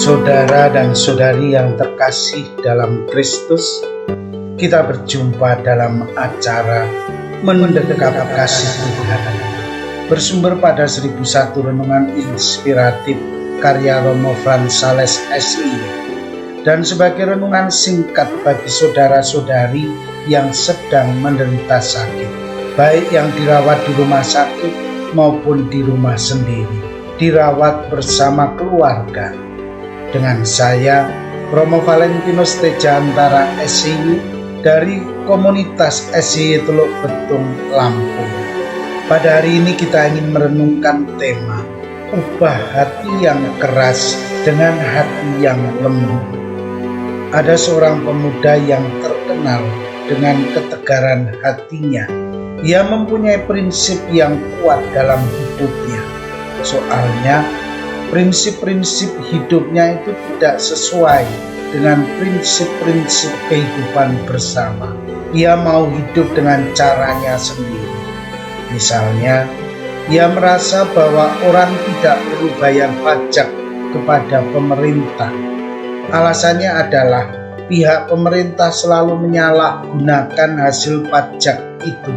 Saudara dan saudari yang terkasih dalam Kristus, kita berjumpa dalam acara Mendekap Kasih Tuhan, bersumber pada 1001 renungan inspiratif karya Romo Frans Sales SI, dan sebagai renungan singkat bagi saudara-saudari yang sedang menderita sakit, baik yang dirawat di rumah sakit maupun di rumah sendiri, dirawat bersama keluarga. Dengan saya, Romo Valentinus Tejantara SIU dari komunitas SIU Teluk Betung, Lampung. Pada hari ini kita ingin merenungkan tema ubah hati yang keras dengan hati yang lembut. Ada seorang pemuda yang terkenal dengan ketegaran hatinya. Ia mempunyai prinsip yang kuat dalam hidupnya. Soalnya prinsip-prinsip hidupnya itu tidak sesuai dengan prinsip-prinsip kehidupan bersama. Ia mau hidup dengan caranya sendiri. Misalnya, ia merasa bahwa orang tidak perlu bayar pajak kepada pemerintah. Alasannya adalah pihak pemerintah selalu menyalahgunakan hasil pajak itu.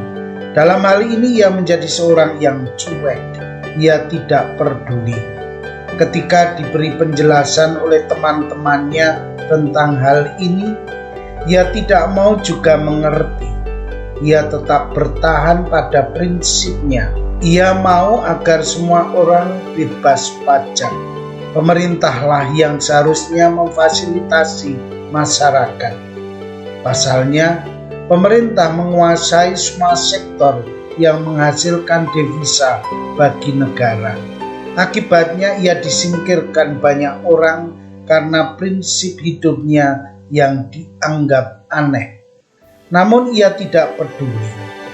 Dalam hal ini ia menjadi seorang yang cuek. Ia tidak peduli. Ketika diberi penjelasan oleh teman-temannya tentang hal ini, ia tidak mau juga mengerti. Ia tetap bertahan pada prinsipnya. Ia mau agar semua orang bebas pajak. Pemerintahlah yang seharusnya memfasilitasi masyarakat. Pasalnya, pemerintah menguasai semua sektor yang menghasilkan devisa bagi negara. Akibatnya ia disingkirkan banyak orang karena prinsip hidupnya yang dianggap aneh. Namun ia tidak peduli.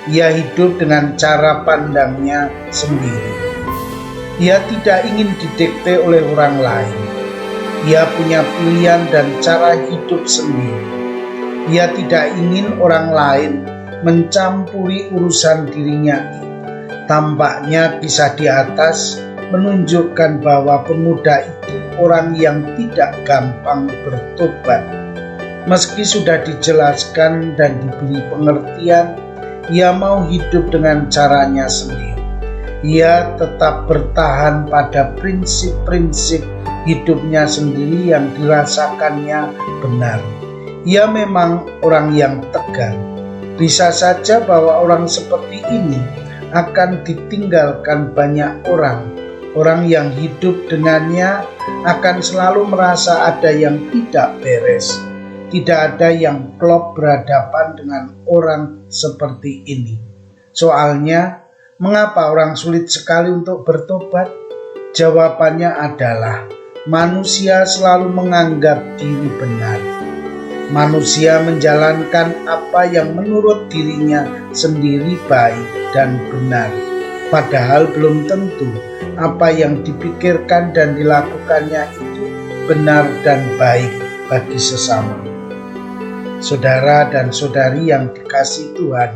Ia hidup dengan cara pandangnya sendiri. Ia tidak ingin didikte oleh orang lain. Ia punya pilihan dan cara hidup sendiri. Ia tidak ingin orang lain mencampuri urusan dirinya. Tampaknya kisah di atas menunjukkan bahwa pemuda itu orang yang tidak gampang bertobat. Meski sudah dijelaskan dan diberi pengertian, ia mau hidup dengan caranya sendiri. Ia tetap bertahan pada prinsip-prinsip hidupnya sendiri yang dirasakannya benar. Ia memang orang yang tegar. Bisa saja bahwa orang seperti ini akan ditinggalkan banyak orang. Orang yang hidup dengannya akan selalu merasa ada yang tidak beres. Tidak ada yang klop berhadapan dengan orang seperti ini. Soalnya, mengapa orang sulit sekali untuk bertobat? Jawabannya adalah manusia selalu menganggap diri benar. Manusia menjalankan apa yang menurut dirinya sendiri baik dan benar. Padahal belum tentu apa yang dipikirkan dan dilakukannya itu benar dan baik bagi sesama. Saudara dan saudari yang dikasihi Tuhan,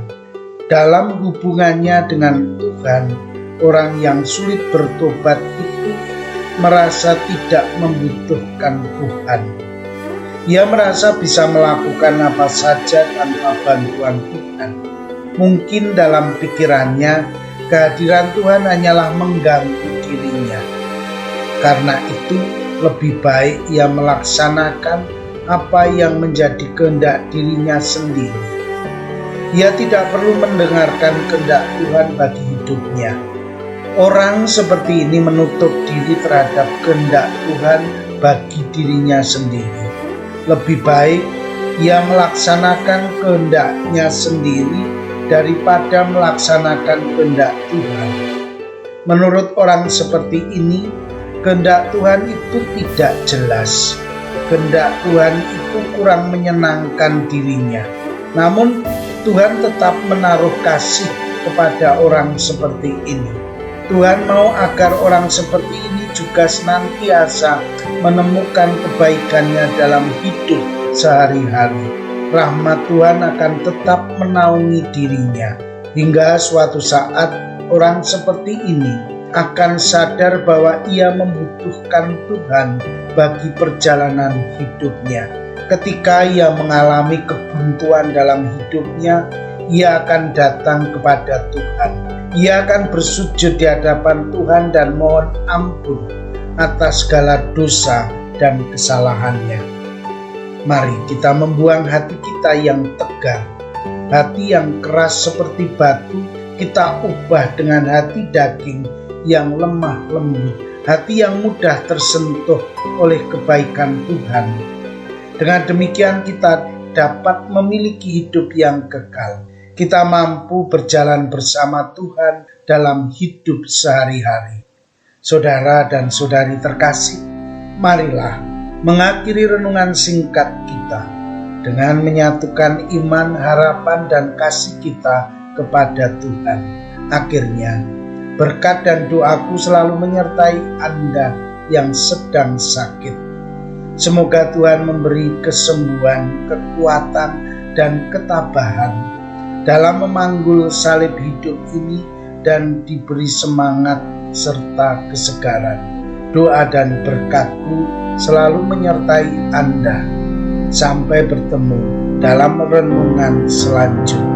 dalam hubungannya dengan Tuhan, orang yang sulit bertobat itu merasa tidak membutuhkan Tuhan. Ia merasa bisa melakukan apa saja tanpa bantuan Tuhan. Mungkin dalam pikirannya, kehadiran Tuhan hanyalah mengganggu dirinya. Karena itu, lebih baik ia melaksanakan apa yang menjadi kehendak dirinya sendiri. Ia tidak perlu mendengarkan kehendak Tuhan bagi hidupnya. Orang seperti ini menutup diri terhadap kehendak Tuhan bagi dirinya sendiri. Lebih baik ia melaksanakan kehendaknya sendiri daripada melaksanakan kehendak Tuhan. Menurut orang seperti ini, kehendak Tuhan itu tidak jelas. Kehendak Tuhan itu kurang menyenangkan dirinya. Namun Tuhan tetap menaruh kasih kepada orang seperti ini. Tuhan mau agar orang seperti ini juga senantiasa menemukan kebaikannya dalam hidup sehari-hari. Rahmat Tuhan akan tetap menaungi dirinya hingga suatu saat orang seperti ini akan sadar bahwa ia membutuhkan Tuhan bagi perjalanan hidupnya. Ketika ia mengalami kebuntuan dalam hidupnya, ia akan datang kepada Tuhan. Ia akan bersujud di hadapan Tuhan dan mohon ampun atas segala dosa dan kesalahannya. Mari kita membuang hati kita yang tegar, hati yang keras seperti batu, kita ubah dengan hati daging yang lemah lembut, hati yang mudah tersentuh oleh kebaikan Tuhan. Dengan demikian kita dapat memiliki hidup yang kekal. Kita mampu berjalan bersama Tuhan dalam hidup sehari-hari. Saudara dan saudari terkasih, marilah mengakhiri renungan singkat kita dengan menyatukan iman, harapan, dan kasih kita kepada Tuhan. Akhirnya, berkat dan doaku selalu menyertai Anda yang sedang sakit. Semoga Tuhan memberi kesembuhan, kekuatan, dan ketabahan dalam memanggul salib hidup ini dan diberi semangat serta kesegaran. Doa dan berkatku selalu menyertai Anda. Sampai bertemu dalam renungan selanjutnya.